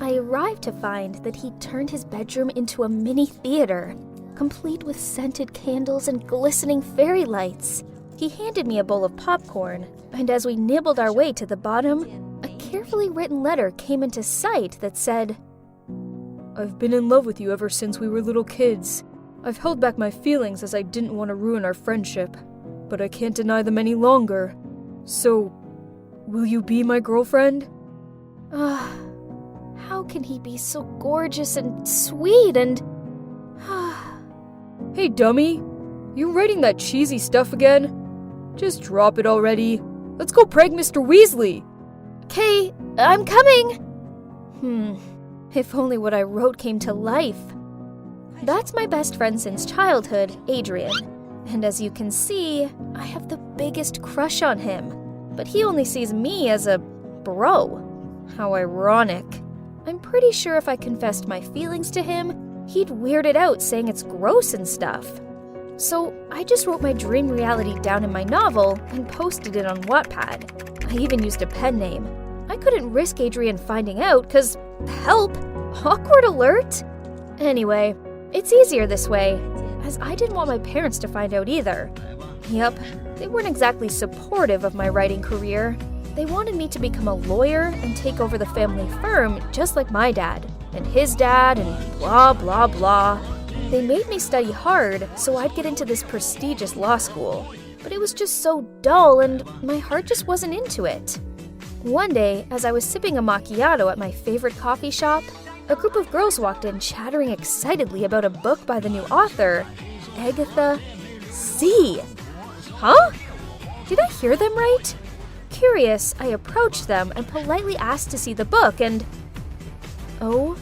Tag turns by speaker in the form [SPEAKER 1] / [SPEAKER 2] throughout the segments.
[SPEAKER 1] I arrived to find that he'd turned his bedroom into a mini theater, complete with scented candles and glistening fairy lights. He handed me a bowl of popcorn, and as we nibbled our way to the bottom, a carefully written letter came into sight that said,
[SPEAKER 2] "I've been in love with you ever since we were little kids. I've held back my feelings as I didn't want to ruin our friendship, but I can't deny them any longer. So, will you be my girlfriend?"
[SPEAKER 1] How can he be so gorgeous and sweet and...
[SPEAKER 2] Hey dummy, you writing that cheesy stuff again? Just drop it already. Let's go prank Mr. Weasley.
[SPEAKER 1] "Okay, I'm coming." If only what I wrote came to life. That's my best friend since childhood, Adrian. And as you can see, I have the biggest crush on him. But he only sees me as a bro. How ironic. I'm pretty sure if I confessed my feelings to him, he'd weird it out saying it's gross and stuff. So I just wrote my dream reality down in my novel and posted it on Wattpad. I even used a pen name. I couldn't risk Adrian finding out cause, help, awkward alert? Anyway, it's easier this way, as I didn't want my parents to find out either. Yep, they weren't exactly supportive of my writing career. They wanted me to become a lawyer and take over the family firm just like my dad, and his dad, and blah blah blah. They made me study hard so I'd get into this prestigious law school, but it was just so dull and my heart just wasn't into it. One day, as I was sipping a macchiato at my favorite coffee shop, a group of girls walked in chattering excitedly about a book by the new author, Agatha C. Huh? Did I hear them right? Curious, I approached them and politely asked to see the book and... oh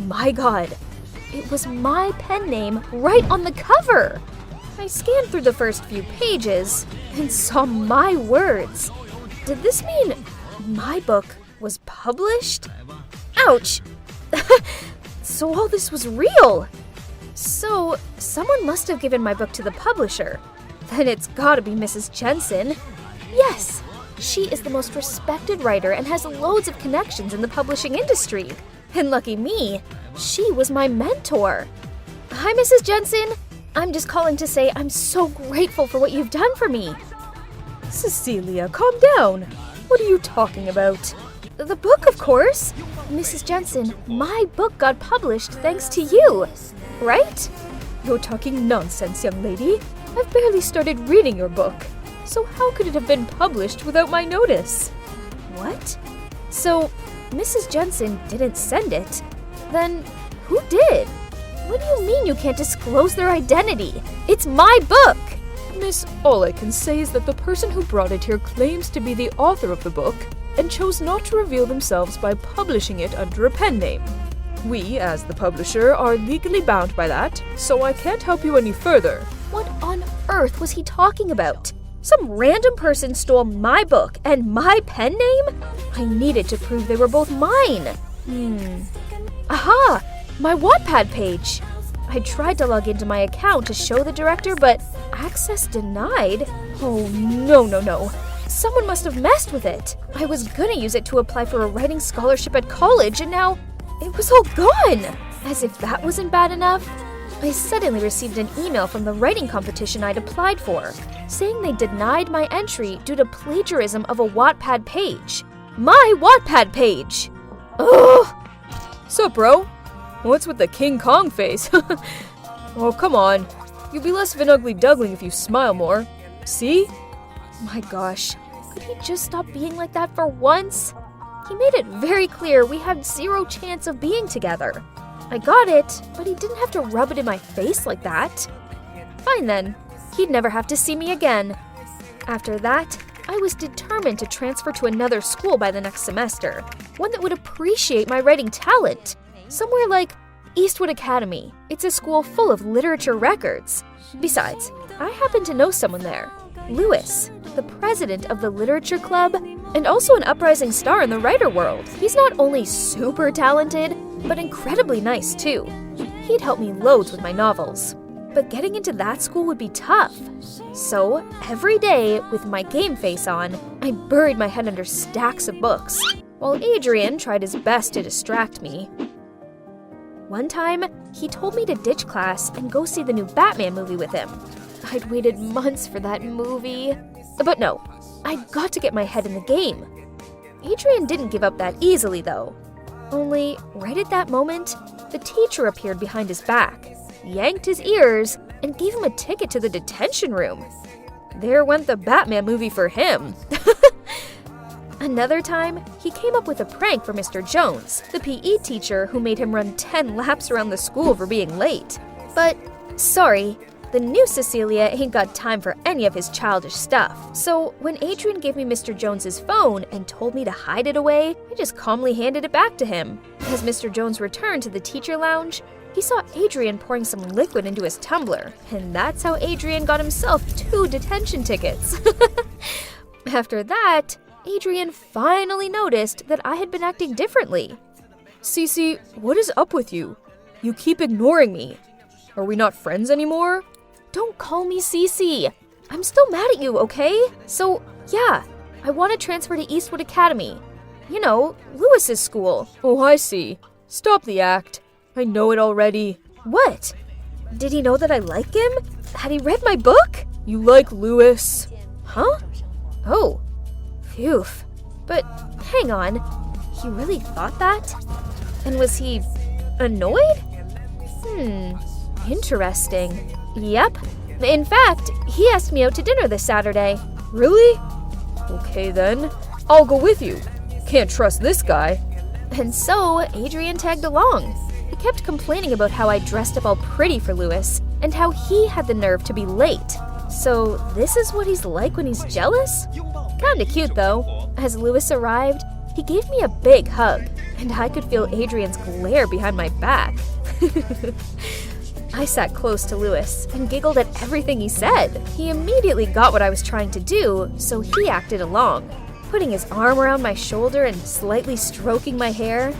[SPEAKER 1] my god, it was my pen name right on the cover! I scanned through the first few pages and saw my words. Did this mean my book was published? Ouch! So all this was real! So, someone must have given my book to the publisher. Then it's gotta be Mrs. Jensen. Yes! She is the most respected writer and has loads of connections in the publishing industry. And lucky me, she was my mentor. Hi, Mrs. Jensen. I'm just calling to say I'm so grateful for what you've done for me.
[SPEAKER 2] Cecilia, calm down. What are you talking about?
[SPEAKER 1] The book, of course. Mrs. Jensen, my book got published thanks to you, right?
[SPEAKER 2] You're talking nonsense, young lady. I've barely started reading your book. So how could it have been published without my notice?
[SPEAKER 1] What? So, Mrs. Jensen didn't send it? Then, who did? What do you mean you can't disclose their identity? It's my book!
[SPEAKER 2] Miss, all I can say is that the person who brought it here claims to be the author of the book and chose not to reveal themselves by publishing it under a pen name. We, as the publisher, are legally bound by that, so I can't help you any further.
[SPEAKER 1] What on earth was he talking about? Some random person stole my book and my pen name? I needed to prove they were both mine. Aha! My Wattpad page! I tried to log into my account to show the director, but access denied? Oh, no. Someone must have messed with it. I was gonna use it to apply for a writing scholarship at college, and now it was all gone! As if that wasn't bad enough, I suddenly received an email from the writing competition I'd applied for, saying they denied my entry due to plagiarism of a Wattpad page. My Wattpad page! Ugh!
[SPEAKER 2] Sup, bro? What's with the King Kong face? Oh, come on. You'll be less of an ugly duckling if you smile more. See?
[SPEAKER 1] My gosh, could he just stop being like that for once? He made it very clear we had zero chance of being together. I got it, but he didn't have to rub it in my face like that. Fine then, he'd never have to see me again. After that, I was determined to transfer to another school by the next semester, one that would appreciate my writing talent. Somewhere like Eastwood Academy. It's a school full of literature records. Besides, I happen to know someone there. Lewis, the president of the literature club, and also an uprising star in the writer world. He's not only super talented, but incredibly nice too. He'd help me loads with my novels. But getting into that school would be tough. So, every day, with my game face on, I buried my head under stacks of books. while Adrian tried his best to distract me. One time, he told me to ditch class and go see the new Batman movie with him. I'd waited months for that movie. But no, I'd got to get my head in the game. Adrian didn't give up that easily, though. Only, right at that moment, the teacher appeared behind his back, yanked his ears, and gave him a ticket to the detention room. There went the Batman movie for him. Another time, he came up with a prank for Mr. Jones, the PE teacher who made him run 10 laps around the school for being late. But, sorry, the new Cecilia ain't got time for any of his childish stuff. So when Adrian gave me Mr. Jones's phone and told me to hide it away, I just calmly handed it back to him. As Mr. Jones returned to the teacher lounge, he saw Adrian pouring some liquid into his tumbler, and that's how Adrian got himself 2 detention tickets. After that, Adrian finally noticed that I had been acting differently.
[SPEAKER 2] Cece, what is up with you? You keep ignoring me. Are we not friends anymore?
[SPEAKER 1] Don't call me Cece. I'm still mad at you, okay? So, yeah, I want to transfer to Eastwood Academy. You know, Lewis's school.
[SPEAKER 2] Oh, I see. Stop the act. I know it already.
[SPEAKER 1] What? Did he know that I like him? Had he read my book?
[SPEAKER 2] You like Lewis?
[SPEAKER 1] Huh? Oh. Phew. But hang on. He really thought that? And was he annoyed? Interesting. Yep. In fact, he asked me out to dinner this Saturday.
[SPEAKER 2] Really? Okay then. I'll go with you. Can't trust this guy.
[SPEAKER 1] And so, Adrian tagged along. He kept complaining about how I dressed up all pretty for Lewis, and how he had the nerve to be late. So, this is what he's like when he's jealous? Kinda cute though. As Lewis arrived, he gave me a big hug, and I could feel Adrian's glare behind my back. I sat close to Lewis and giggled at everything he said. He immediately got what I was trying to do, so he acted along, putting his arm around my shoulder and slightly stroking my hair.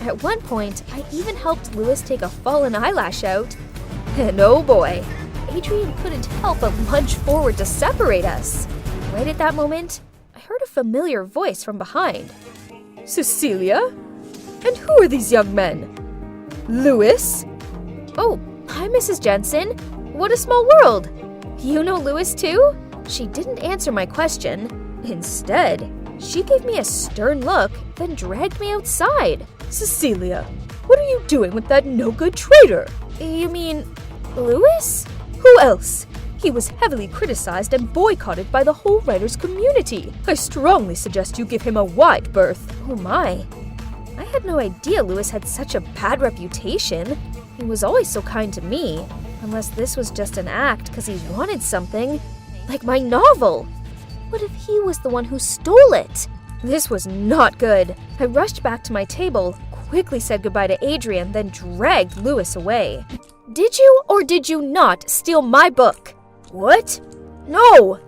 [SPEAKER 1] At one point, I even helped Lewis take a fallen eyelash out. And oh boy, Adrian couldn't help but lunge forward to separate us. Right at that moment, I heard a familiar voice from behind.
[SPEAKER 2] Cecilia? And who are these young men? Lewis?
[SPEAKER 1] Oh, hi, Mrs. Jensen. What a small world. You know Lewis too? She didn't answer my question. Instead, she gave me a stern look, then dragged me outside.
[SPEAKER 2] Cecilia, what are you doing with that no-good traitor?
[SPEAKER 1] You mean Lewis?
[SPEAKER 2] Who else? He was heavily criticized and boycotted by the whole writers' community. I strongly suggest you give him a wide berth.
[SPEAKER 1] Oh my. I had no idea Lewis had such a bad reputation. He was always so kind to me. Unless this was just an act because he wanted something. Like my novel. What if he was the one who stole it? This was not good. I rushed back to my table, quickly said goodbye to Adrian, then dragged Lewis away. Did you or did you not steal my book?
[SPEAKER 2] What? No!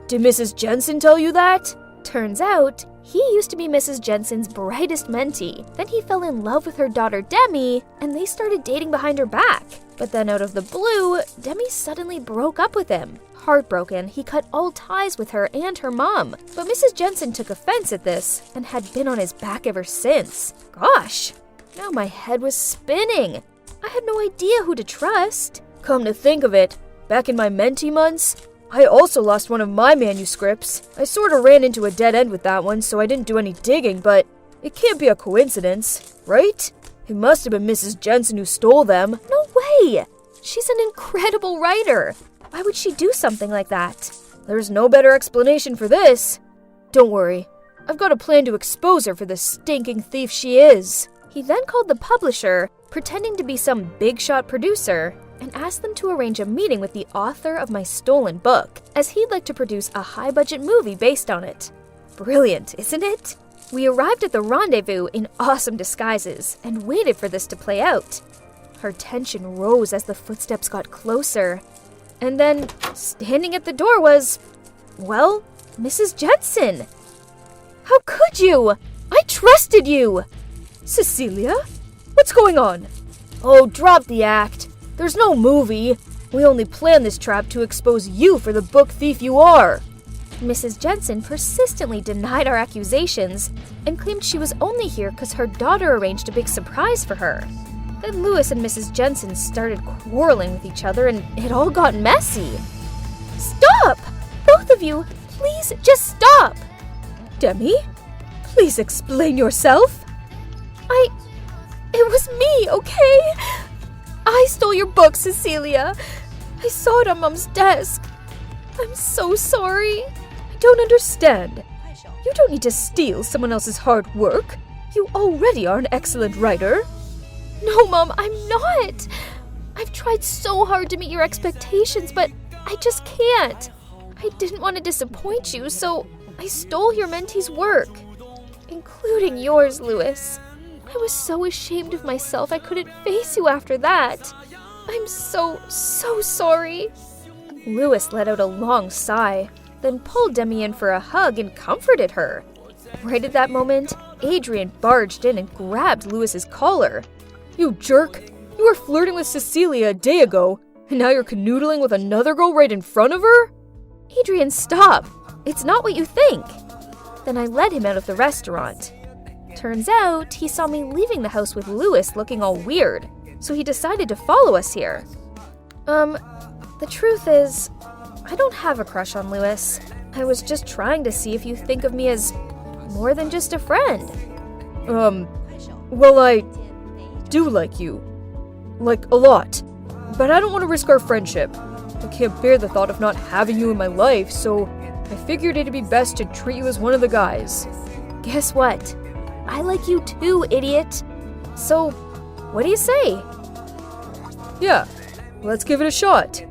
[SPEAKER 2] Did Mrs. Jensen tell you that?
[SPEAKER 1] Turns out, he used to be Mrs. Jensen's brightest mentee. Then he fell in love with her daughter Demi, and they started dating behind her back. But then out of the blue, Demi suddenly broke up with him. Heartbroken, he cut all ties with her and her mom. But Mrs. Jensen took offense at this, and had been on his back ever since. Gosh, now my head was spinning. I had no idea who to trust.
[SPEAKER 2] Come to think of it, back in my mentee months, I also lost one of my manuscripts. I sort of ran into a dead end with that one, so I didn't do any digging, but it can't be a coincidence, right? It must have been Mrs. Jensen who stole them.
[SPEAKER 1] No way! She's an incredible writer. Why would she do something like that?
[SPEAKER 2] There's no better explanation for this. Don't worry, I've got a plan to expose her for the stinking thief she is.
[SPEAKER 1] He then called the publisher, pretending to be some big-shot producer, and asked them to arrange a meeting with the author of my stolen book, as he'd like to produce a high-budget movie based on it. Brilliant, isn't it? We arrived at the rendezvous in awesome disguises and waited for this to play out. Our tension rose as the footsteps got closer. And then, standing at the door was, well, Mrs. Jensen. How could you? I trusted you!
[SPEAKER 2] Cecilia? What's going on?
[SPEAKER 1] Oh, drop the act.
[SPEAKER 2] There's no movie. We only planned this trap to expose you for the book thief you are.
[SPEAKER 1] Mrs. Jensen persistently denied our accusations and claimed she was only here because her daughter arranged a big surprise for her. Then Lewis and Mrs. Jensen started quarreling with each other and it all got messy. Stop! Both of you, please just stop!
[SPEAKER 2] Demi, please explain yourself.
[SPEAKER 1] It was me, okay? I stole your book, Cecilia. I saw it on Mom's desk. I'm so sorry.
[SPEAKER 2] I don't understand. You don't need to steal someone else's hard work. You already are an excellent writer.
[SPEAKER 1] No, Mom, I'm not. I've tried so hard to meet your expectations, but I just can't. I didn't want to disappoint you, so I stole your mentee's work, including yours, Lewis. I was so ashamed of myself I couldn't face you after that. I'm so sorry. Lewis let out a long sigh, then pulled Demi in for a hug and comforted her. Right at that moment, Adrian barged in and grabbed Lewis's collar.
[SPEAKER 2] You jerk! You were flirting with Cecilia a day ago, and now you're canoodling with another girl right in front of her?
[SPEAKER 1] Adrian, stop! It's not what you think. Then I led him out of the restaurant. Turns out, he saw me leaving the house with Lewis looking all weird, so he decided to follow us here. The truth is, I don't have a crush on Lewis. I was just trying to see if you think of me as more than just a friend.
[SPEAKER 2] Well, I do like you. Like, a lot. But I don't want to risk our friendship. I can't bear the thought of not having you in my life, so I figured it'd be best to treat you as one of the guys.
[SPEAKER 1] Guess what? I like you too, idiot. So, what do you say?
[SPEAKER 2] Yeah, let's give it a shot.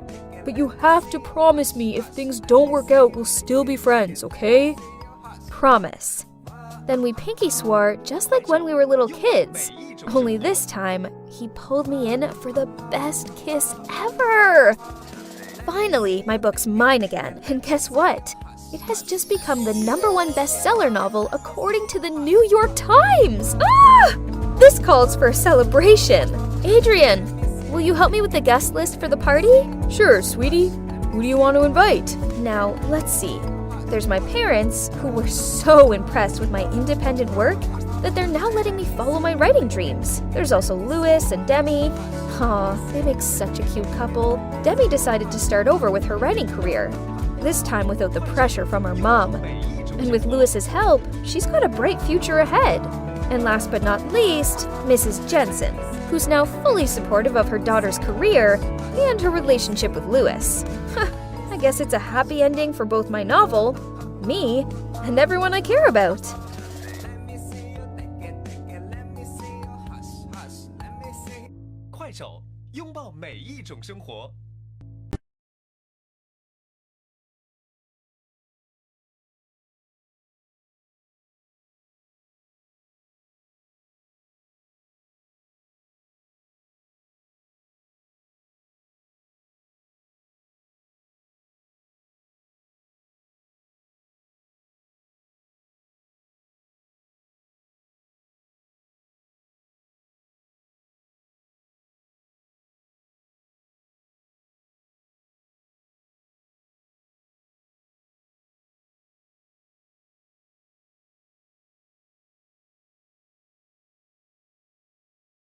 [SPEAKER 2] But you have to promise me if things don't work out, we'll still be friends, okay?
[SPEAKER 1] Promise. Then we pinky swore just like when we were little kids. Only this time, he pulled me in for the best kiss ever. Finally, my book's mine again. And guess what? It has just become the #1 bestseller novel according to the New York Times. This calls for a celebration. Adrian, will you help me with the guest list for the party?
[SPEAKER 2] Sure, sweetie. Who do you want to invite?
[SPEAKER 1] Now, let's see. There's my parents, who were so impressed with my independent work that they're now letting me follow my writing dreams. There's also Lewis and Demi. Aw, they make such a cute couple. Demi decided to start over with her writing career, this time without the pressure from her mom. And with Lewis's help, she's got a bright future ahead. And last but not least, Mrs. Jensen, who's now fully supportive of her daughter's career and her relationship with Lewis. I guess it's a happy ending for both my novel, me, and everyone I care about.
[SPEAKER 3] 快手，拥抱每一种生活。